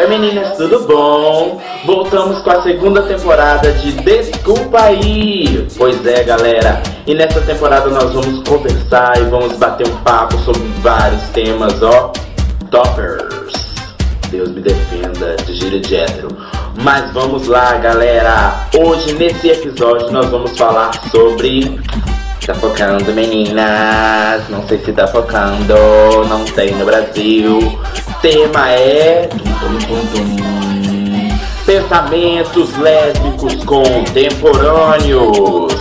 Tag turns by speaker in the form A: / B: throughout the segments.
A: Oi meninas, tudo bom? Voltamos com a segunda temporada de Desculpa Aí. Pois é galera, e nessa temporada nós vamos conversar e vamos bater um papo sobre vários temas, ó, toppers. Deus me defenda de gíria de hétero. Mas vamos lá galera, hoje nesse episódio nós vamos falar sobre... Tá focando meninas, não sei se tá focando, não sei no Brasil. Tema é... Pensamentos lésbicos contemporâneos.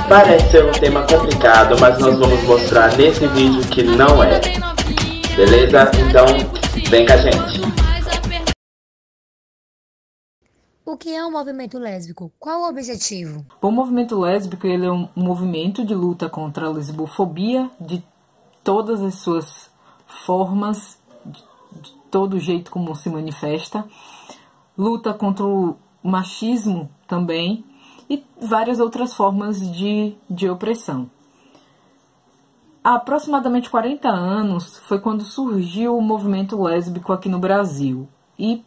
A: Parece ser um tema complicado, mas nós vamos mostrar nesse vídeo que não é. Beleza? Então, vem com a gente.
B: O que é um movimento lésbico? Qual o objetivo?
C: O movimento lésbico ele é um movimento de luta contra a lesbofobia de todas as suas formas, de todo jeito como se manifesta. Luta contra o machismo também e várias outras formas de opressão. Há aproximadamente 40 anos foi quando surgiu o movimento lésbico aqui no Brasil. E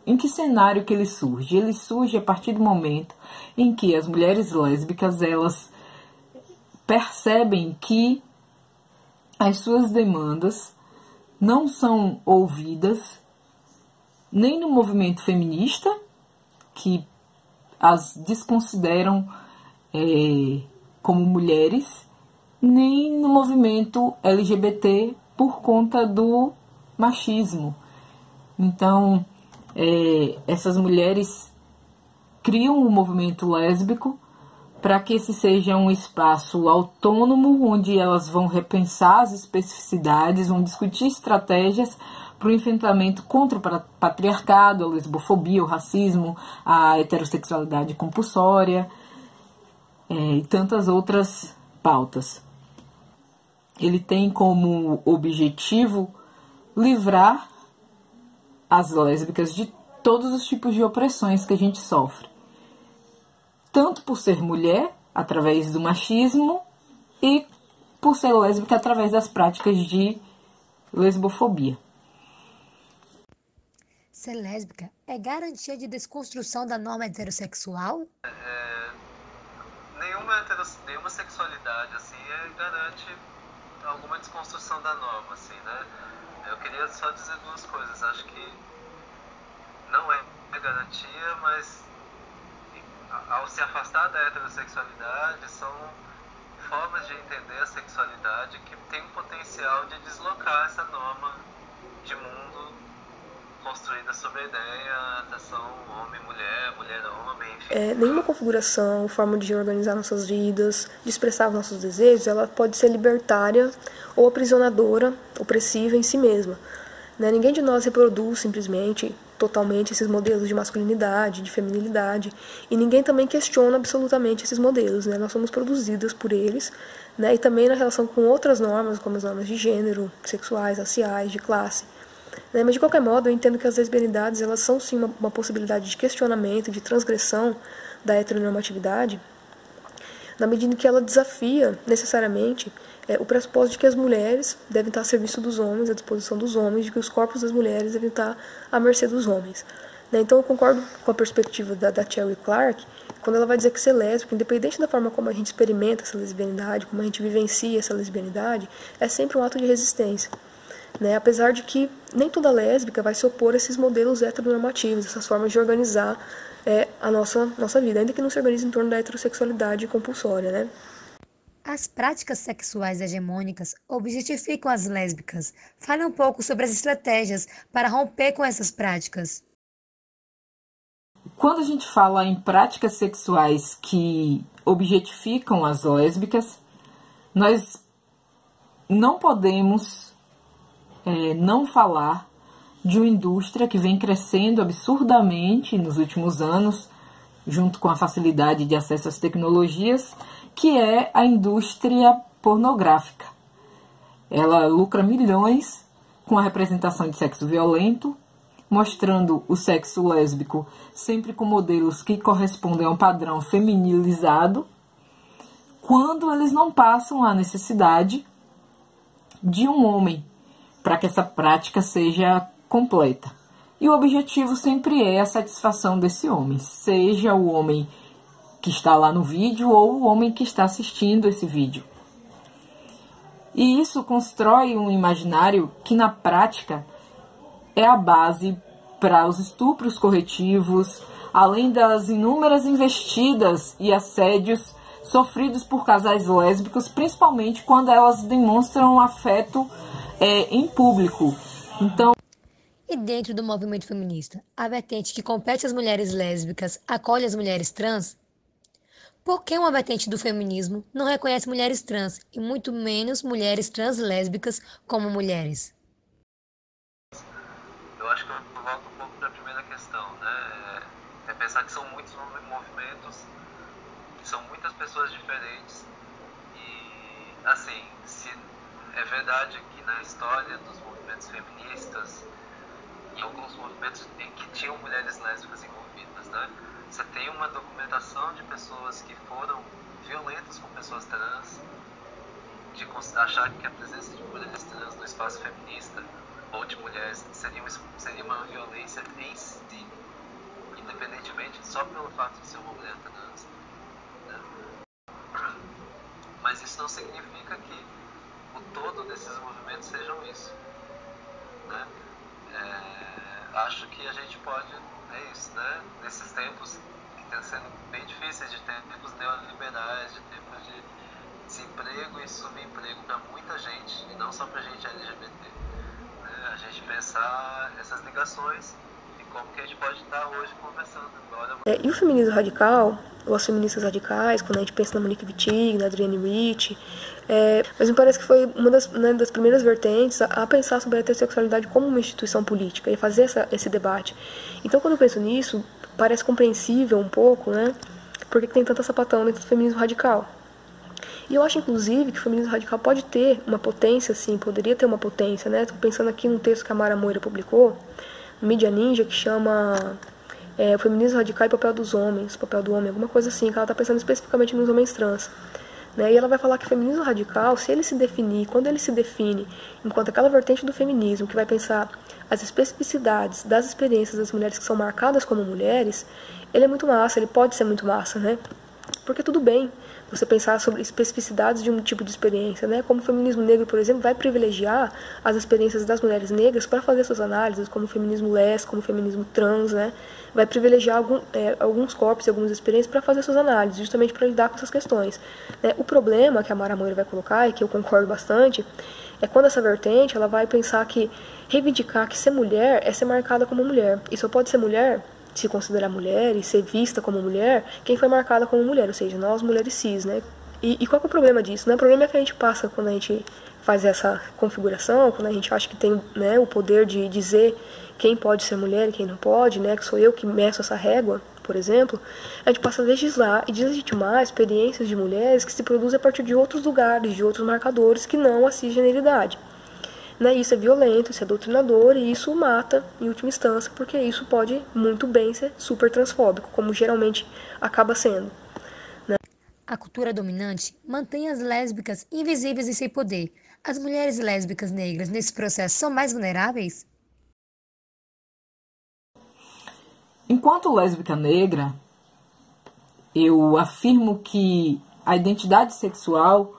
C: em que cenário que ele surge? Ele surge a partir do momento em que as mulheres lésbicas elas percebem que as suas demandas não são ouvidas nem no movimento feminista, que as desconsideram como mulheres, nem no movimento LGBT por conta do machismo. Então, essas mulheres criam um movimento lésbico para que esse seja um espaço autônomo, onde elas vão repensar as especificidades, vão discutir estratégias para o enfrentamento contra o patriarcado, a lesbofobia, o racismo, a heterossexualidade compulsória e tantas outras pautas. Ele tem como objetivo livrar as lésbicas de todos os tipos de opressões que a gente sofre. Tanto por ser mulher, através do machismo, e por ser lésbica através das práticas de lesbofobia.
B: Ser lésbica é garantia de desconstrução da norma heterossexual?
D: Nenhuma sexualidade assim garante alguma desconstrução da norma, assim, né? Eu queria só dizer duas coisas. Acho que não é garantia, mas ao se afastar da heterossexualidade, são formas de entender a sexualidade que tem o potencial de deslocar essa norma de mundo construída sobre a ideia da atração homem-mulher, mulher-homem, enfim.
E: Nenhuma configuração, forma de organizar nossas vidas, de expressar nossos desejos, ela pode ser libertária ou aprisionadora, opressiva em si mesma. Ninguém de nós reproduz simplesmente, totalmente, esses modelos de masculinidade, de feminilidade, e ninguém também questiona absolutamente esses modelos. Nós somos produzidas por eles, e também na relação com outras normas, como as normas de gênero, sexuais, raciais, de classe. Mas de qualquer modo, eu entendo que as lesbianidades elas são sim uma possibilidade de questionamento, de transgressão da heteronormatividade, na medida em que ela desafia necessariamente o pressuposto de que as mulheres devem estar a serviço dos homens, à disposição dos homens, de que os corpos das mulheres devem estar à mercê dos homens. Então eu concordo com a perspectiva da Cherry Clark, quando ela vai dizer que ser lésbica, independente da forma como a gente experimenta essa lesbianidade, como a gente vivencia essa lesbianidade, é sempre um ato de resistência. Apesar de que nem toda lésbica vai se opor a esses modelos heteronormativos, essas formas de organizar a nossa vida, ainda que não se organize em torno da heterossexualidade compulsória.
B: As práticas sexuais hegemônicas objetificam as lésbicas. Fale um pouco sobre as estratégias para romper com essas práticas.
C: Quando a gente fala em práticas sexuais que objetificam as lésbicas, nós não podemos não falar de uma indústria que vem crescendo absurdamente nos últimos anos, junto com a facilidade de acesso às tecnologias, que é a indústria pornográfica. Ela lucra milhões com a representação de sexo violento, mostrando o sexo lésbico sempre com modelos que correspondem a um padrão feminilizado, quando eles não passam a necessidade de um homem para que essa prática seja completa. E o objetivo sempre é a satisfação desse homem, seja o homem que está lá no vídeo ou o homem que está assistindo esse vídeo. E isso constrói um imaginário que, na prática, é a base para os estupros corretivos, além das inúmeras investidas e assédios sofridos por casais lésbicos, principalmente quando elas demonstram afeto em público. Então,
B: e dentro do movimento feminista, a vertente que compete às mulheres lésbicas acolhe as mulheres trans? Por que uma vertente do feminismo não reconhece mulheres trans, e muito menos mulheres trans lésbicas como mulheres?
D: Eu acho que eu volto um pouco para a primeira questão, né? É pensar que são muitos movimentos, são muitas pessoas diferentes e, assim, se é verdade que na história dos movimentos feministas, em alguns movimentos em que tinham mulheres lésbicas envolvidas, né? Você tem uma documentação de pessoas que foram violentas com pessoas trans, de achar que a presença de mulheres trans no espaço feminista ou de mulheres seria uma violência em si, independentemente só pelo fato de ser uma mulher trans, né? Mas isso não significa que o todo desses movimentos sejam isso, né? Acho que a gente pode, né? Nesses tempos que estão sendo bem difíceis, de tempos neoliberais, de tempos de desemprego e subemprego para muita gente, e não só para gente LGBT, né? A gente pensar essas ligações e como que a gente pode estar hoje conversando agora.
E: E o feminismo radical, ou as feministas radicais, quando a gente pensa na Monique Wittig, na Adrienne Rich, mas me parece que foi uma das primeiras vertentes a pensar sobre a heterossexualidade como uma instituição política e fazer esse debate. Então, quando eu penso nisso, parece compreensível um pouco, né, por que tem tanta sapatão dentro do feminismo radical. E eu acho, inclusive, que o feminismo radical pode ter uma potência, sim, poderia ter uma potência, né? Estou pensando aqui num texto que a Mara Moira publicou, no Mídia Ninja, que chama o feminismo radical e o papel dos homens, o papel do homem, alguma coisa assim, que ela está pensando especificamente nos homens trans. Né? E ela vai falar que o feminismo radical, se ele se definir, quando ele se define enquanto aquela vertente do feminismo que vai pensar as especificidades das experiências das mulheres que são marcadas como mulheres, ele é muito massa, ele pode ser muito massa, né? Porque tudo bem você pensar sobre especificidades de um tipo de experiência, né? Como o feminismo negro, por exemplo, vai privilegiar as experiências das mulheres negras para fazer suas análises, como o feminismo lésbico, como o feminismo trans, né? Vai privilegiar alguns corpos e algumas experiências para fazer suas análises, justamente para lidar com essas questões. Né? O problema que a Mara Moira vai colocar, e que eu concordo bastante, é quando essa vertente ela vai pensar que reivindicar que ser mulher é ser marcada como mulher. E só pode ser mulher, se considerar mulher e ser vista como mulher, quem foi marcada como mulher, ou seja, nós mulheres cis, né? E qual que é o problema disso? Né? O problema é que a gente passa, quando a gente faz essa configuração, quando a gente acha que tem, né, o poder de dizer quem pode ser mulher e quem não pode, né, que sou eu que meço essa régua, por exemplo, a gente passa a legislar e deslegitimar experiências de mulheres que se produzem a partir de outros lugares, de outros marcadores que não a cisgeneridade. Né, isso é violento, isso é doutrinador e isso mata em última instância, porque isso pode muito bem ser super transfóbico, como geralmente acaba sendo. Né?
B: A cultura dominante mantém as lésbicas invisíveis e sem poder. As mulheres lésbicas negras nesse processo são mais vulneráveis?
C: Enquanto lésbica negra, eu afirmo que a identidade sexual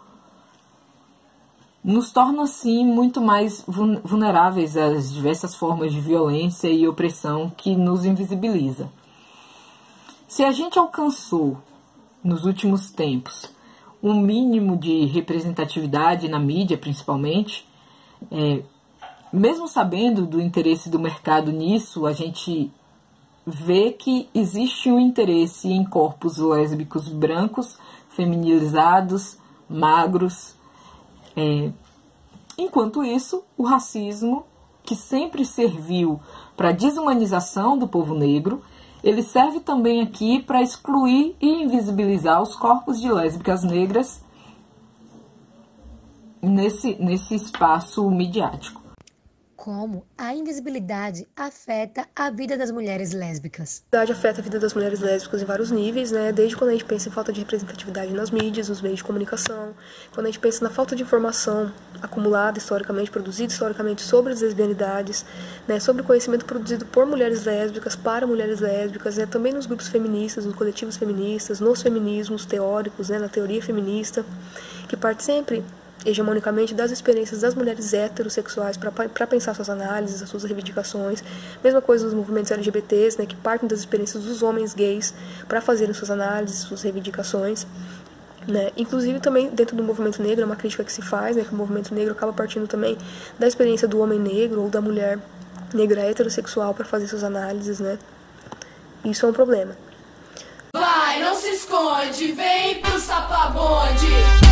C: nos torna, assim, muito mais vulneráveis às diversas formas de violência e opressão que nos invisibiliza. Se a gente alcançou, nos últimos tempos, um mínimo de representatividade na mídia, principalmente, mesmo sabendo do interesse do mercado nisso, a gente vê que existe um interesse em corpos lésbicos brancos, feminilizados, magros. Enquanto isso, o racismo, que sempre serviu para a desumanização do povo negro, ele serve também aqui para excluir e invisibilizar os corpos de lésbicas negras nesse espaço midiático.
B: como a invisibilidade afeta a vida das mulheres lésbicas.
E: A invisibilidade afeta a vida das mulheres lésbicas em vários níveis, né? Desde quando a gente pensa em falta de representatividade nas mídias, nos meios de comunicação, quando a gente pensa na falta de informação acumulada historicamente, produzida historicamente sobre as lesbianidades, né? Sobre o conhecimento produzido por mulheres lésbicas, para mulheres lésbicas, né? Também nos grupos feministas, nos coletivos feministas, nos feminismos teóricos, né? Na teoria feminista, que parte sempre hegemonicamente das experiências das mulheres heterossexuais para pensar suas análises, as suas reivindicações. Mesma coisa nos movimentos LGBTs, né, que partem das experiências dos homens gays para fazerem suas análises, suas reivindicações. Né? Inclusive também dentro do movimento negro, é uma crítica que se faz, né, que o movimento negro acaba partindo também da experiência do homem negro ou da mulher negra heterossexual para fazer suas análises. Né? Isso é um problema.
F: Vai, não se esconde, vem pro sapabonde.